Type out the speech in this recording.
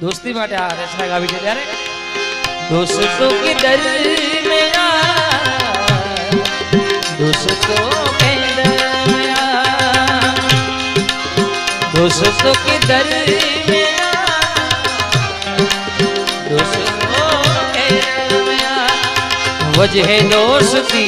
दोस्ती માટે આ રચના ગાવી છે ત્યારે दोस्तों के दरमियां दोस्तों के दरमियां दोस्तों के दरमियां दोस्तों के दरमियां वजह दोस्ती